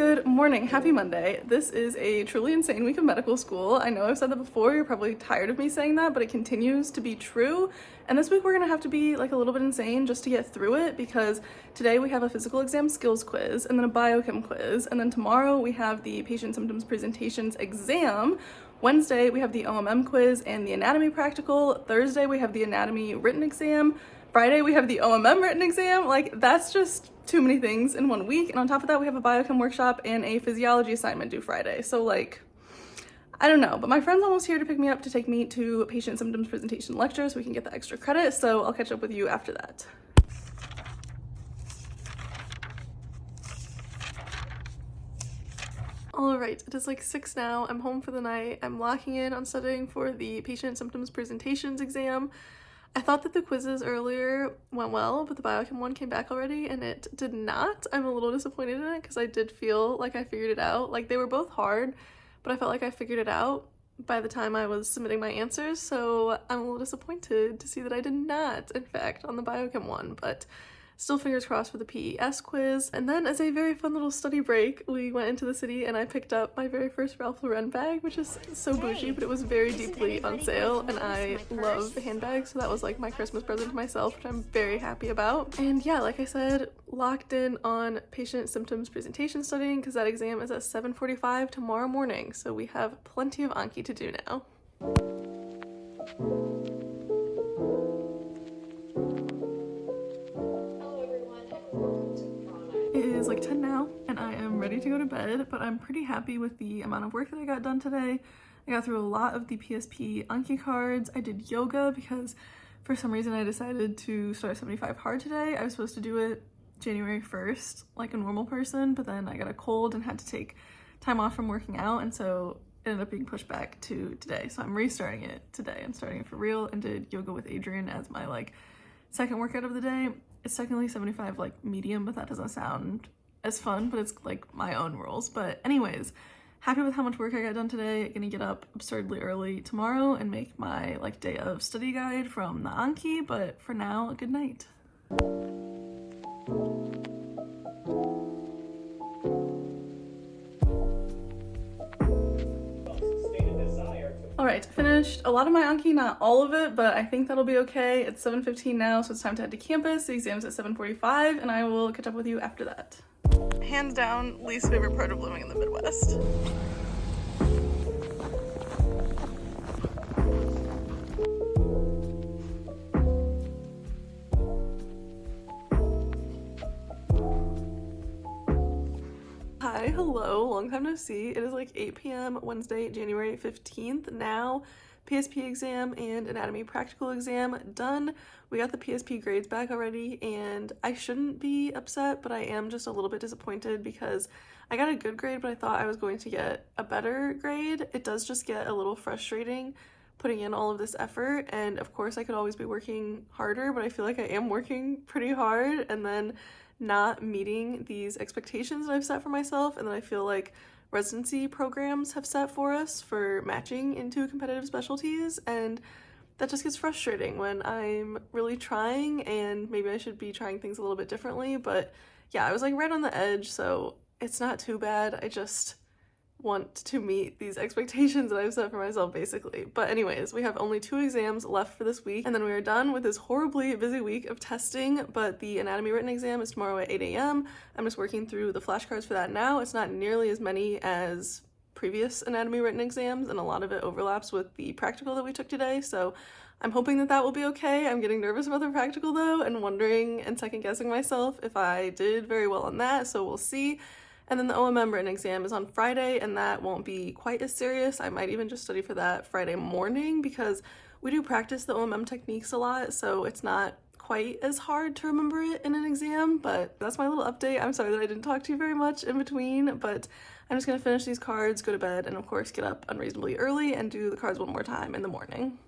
Good morning, happy Monday. This is a truly insane week of medical school. I know I've said that before, you're probably tired of me saying that, but it continues to be true. And this week we're gonna have to be like a little bit insane just to get through it, because today we have a physical exam skills quiz and then a biochem quiz. And then tomorrow we have the patient symptoms presentations exam. Wednesday we have the OMM quiz and the anatomy practical. Thursday we have the anatomy written exam. Friday we have the OMM written exam. Like, that's just too many things in 1 week. And on top of that, we have a biochem workshop and a physiology assignment due Friday. So like, I don't know, but my friend's almost here to pick me up to take me to patient symptoms presentation lecture so we can get the extra credit. So I'll catch up with you after that. All right, it is like 6 now. I'm home for the night. I'm locking in on studying for the patient symptoms presentations exam. I thought that the quizzes earlier went well, but the biochem one came back already and it did not. I'm a little disappointed in it because I did feel like I figured it out. Like, they were both hard, but I felt like I figured it out by the time I was submitting my answers. So I'm a little disappointed to see that I did not, in fact, on the biochem one, but still fingers crossed for the PES quiz. And then as a very fun little study break, we went into the city and I picked up my very first Ralph Lauren bag, which is so bougie, but it was very deeply on sale and I love handbags, so that was like my Christmas present to myself, which I'm very happy about. And yeah, like I said, locked in on patient symptoms presentation studying because that exam is at 7:45 tomorrow morning, so we have plenty of Anki to do now. It is like 10 now and I am ready to go to bed, but I'm pretty happy with the amount of work that I got done today. I got through a lot of the PSP Anki cards. I did yoga because for some reason I decided to start 75 hard today. I was supposed to do it January 1st like a normal person, but then I got a cold and had to take time off from working out, and so it ended up being pushed back to today. So I'm restarting it today and starting it for real, and did yoga with Adrian as my like second workout of the day. It's technically 75 like medium, but that doesn't sound as fun, but it's like my own rules. But anyways, happy with how much work I got done today. Gonna get up absurdly early tomorrow and make my like day of study guide from the Anki, but for now, good night. Alright, finished a lot of my Anki, not all of it, but I think that'll be okay. It's 7:15 now, so it's time to head to campus. The exam's at 7:45, and I will catch up with you after that. Hands down, least favorite part of living in the Midwest. Hi, hello, long time no see. It is like 8 p.m. Wednesday, January 15th now. PSP exam and anatomy practical exam done. We got the PSP grades back already, and I shouldn't be upset, but I am just a little bit disappointed because I got a good grade, but I thought I was going to get a better grade. It does just get a little frustrating putting in all of this effort, and of course I could always be working harder, but I feel like I am working pretty hard and then not meeting these expectations that I've set for myself and that I feel like residency programs have set for us for matching into competitive specialties, and that just gets frustrating when I'm really trying, and maybe I should be trying things a little bit differently. But yeah, I was like right on the edge, so it's not too bad. I just want to meet these expectations that I've set for myself, basically. But anyways, we have only 2 exams left for this week, and then we are done with this horribly busy week of testing. But the anatomy written exam is tomorrow at 8 a.m. I'm just working through the flashcards for that now. It's not nearly as many as previous anatomy written exams, and a lot of it overlaps with the practical that we took today, so I'm hoping that that will be okay. I'm getting nervous about the practical though, and wondering and second guessing myself if I did very well on that, so we'll see. And then the OMM written exam is on Friday, and that won't be quite as serious. I might even just study for that Friday morning because we do practice the OMM techniques a lot, so it's not quite as hard to remember it in an exam. But that's my little update. I'm sorry that I didn't talk to you very much in between, but I'm just gonna finish these cards, go to bed, and of course get up unreasonably early and do the cards one more time in the morning.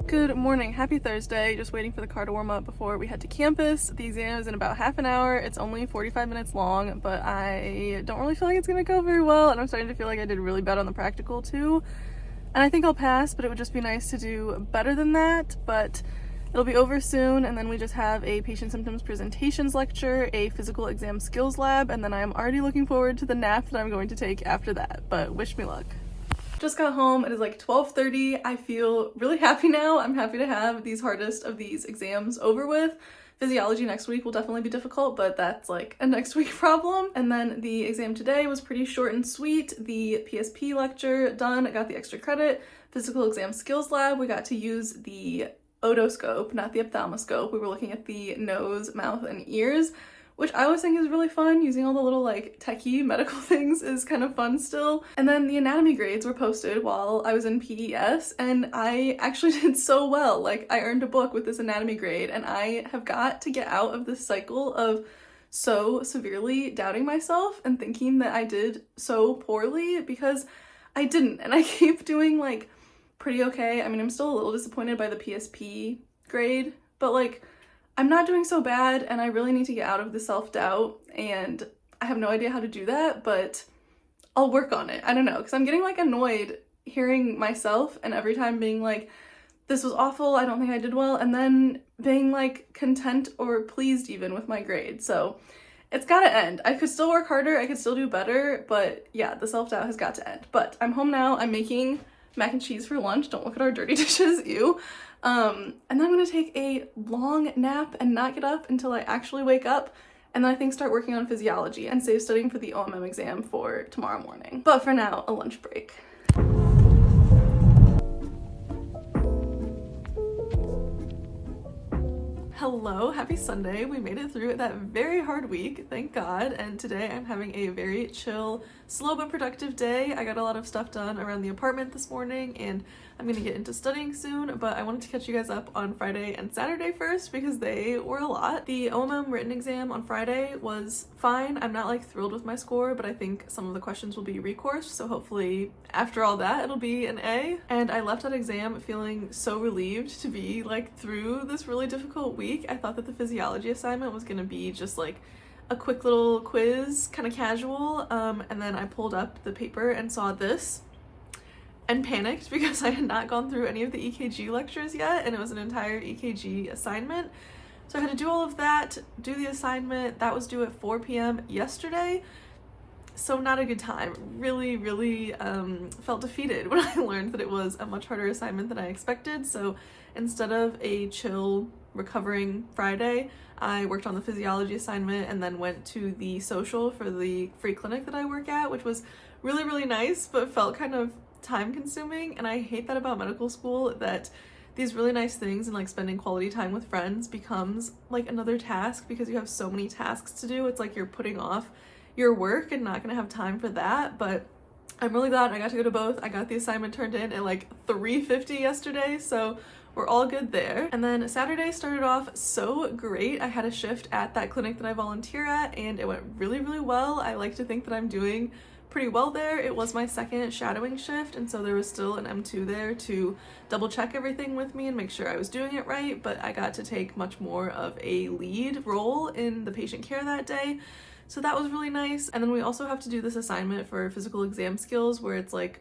Good morning, happy Thursday. Just waiting for the car to warm up before we head to campus. The exam is in about half an hour. It's only 45 minutes long, but I don't really feel like it's gonna go very well, and I'm starting to feel like I did really bad on the practical too. And I think I'll pass, but it would just be nice to do better than that. But It'll be over soon, and then we just have a patient symptoms presentations lecture, a physical exam skills lab, and then I am already looking forward to the nap that I'm going to take after that, but wish me luck. Just got home. It is like 12:30. I feel really happy now. I'm happy to have these hardest of these exams over with. Physiology next week will definitely be difficult, but that's like a next week problem. And then the exam today was pretty short and sweet. The PSP lecture done, I got the extra credit. Physical exam skills lab, we got to use the otoscope, not the ophthalmoscope. We were looking at the nose, mouth, and ears, which I always think is really fun. Using all the little like techie medical things is kind of fun still. And then the anatomy grades were posted while I was in PES, and I actually did so well. Like, I earned a book with this anatomy grade, and I have got to get out of this cycle of so severely doubting myself and thinking that I did so poorly, because I didn't, and I keep doing like pretty okay. I mean, I'm still a little disappointed by the PSP grade, but like, I'm not doing so bad, and I really need to get out of the self-doubt, and I have no idea how to do that, but I'll work on it. I don't know, because I'm getting like annoyed hearing myself and every time being like, this was awful, I don't think I did well, and then being like content or pleased even with my grade. So it's gotta end. I could still work harder, I could still do better, but yeah, the self-doubt has got to end. But I'm home now, I'm making mac and cheese for lunch. Don't look at our dirty dishes, ew. And then I'm gonna take a long nap and not get up until I actually wake up, and then I think start working on physiology and save studying for the OMM exam for tomorrow morning. But for now, a lunch break. Hello, happy Sunday. We made it through that very hard week, thank God, and today I'm having a very chill, slow but productive day. I got a lot of stuff done around the apartment this morning, and I'm gonna get into studying soon, but I wanted to catch you guys up on Friday and Saturday first because they were a lot. The OMM written exam on Friday was fine. I'm not like thrilled with my score, but I think some of the questions will be recoursed, so hopefully after all that it'll be an A. And I left that exam feeling so relieved to be like through this really difficult week. I thought that the physiology assignment was gonna be just like a quick little quiz, kind of casual, and then I pulled up the paper and saw this and panicked because I had not gone through any of the EKG lectures yet, and it was an entire EKG assignment. So I had to do all of that, do the assignment. That was due at 4 p.m. yesterday, so not a good time. Really felt defeated when I learned that it was a much harder assignment than I expected. So instead of a chill, recovering Friday, I worked on the physiology assignment and then went to the social for the free clinic that I work at, which was really nice, but felt kind of time consuming. And I hate that about medical school, that these really nice things and like spending quality time with friends becomes like another task because you have so many tasks to do. It's like you're putting off your work and not gonna have time for that. But I'm really glad I got to go to both. I got the assignment turned in at like 3:50 yesterday, so we're all good there. And then Saturday started off so great. I had a shift at that clinic that I volunteer at, and it went really well. I like to think that I'm doing pretty well there. It was my second shadowing shift, and so there was still an M2 there to double check everything with me and make sure I was doing it right, but I got to take much more of a lead role in the patient care that day. So that was really nice. And then we also have to do this assignment for physical exam skills where it's like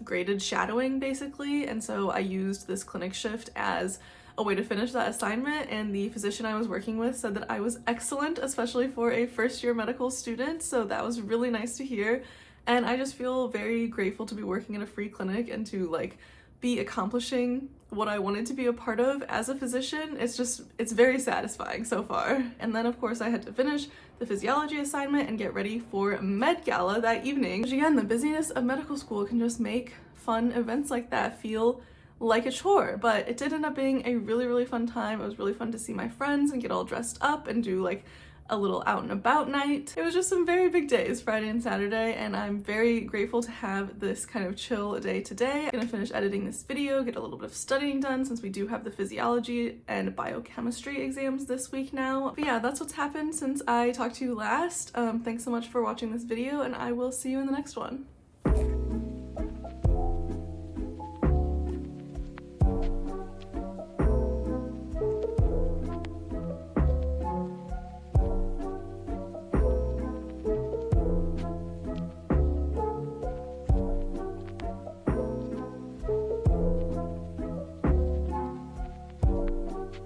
graded shadowing basically, and so I used this clinic shift as a way to finish that assignment, and the physician I was working with said that I was excellent, especially for a first-year medical student, so that was really nice to hear. And I just feel very grateful to be working in a free clinic and to like be accomplishing what I wanted to be a part of as a physician. It's very satisfying so far. And then of course I had to finish the physiology assignment and get ready for Med Gala that evening, which again, the busyness of medical school can just make fun events like that feel like a chore, but it did end up being a really fun time. It was really fun to see my friends and get all dressed up and do like a little out and about night. It was just some very big days, Friday and Saturday, and I'm very grateful to have this kind of chill day today. I'm gonna finish editing this video, get a little bit of studying done since we do have the physiology and biochemistry exams this week now. But yeah, that's what's happened since I talked to you last. Thanks so much for watching this video, and I will see you in the next one.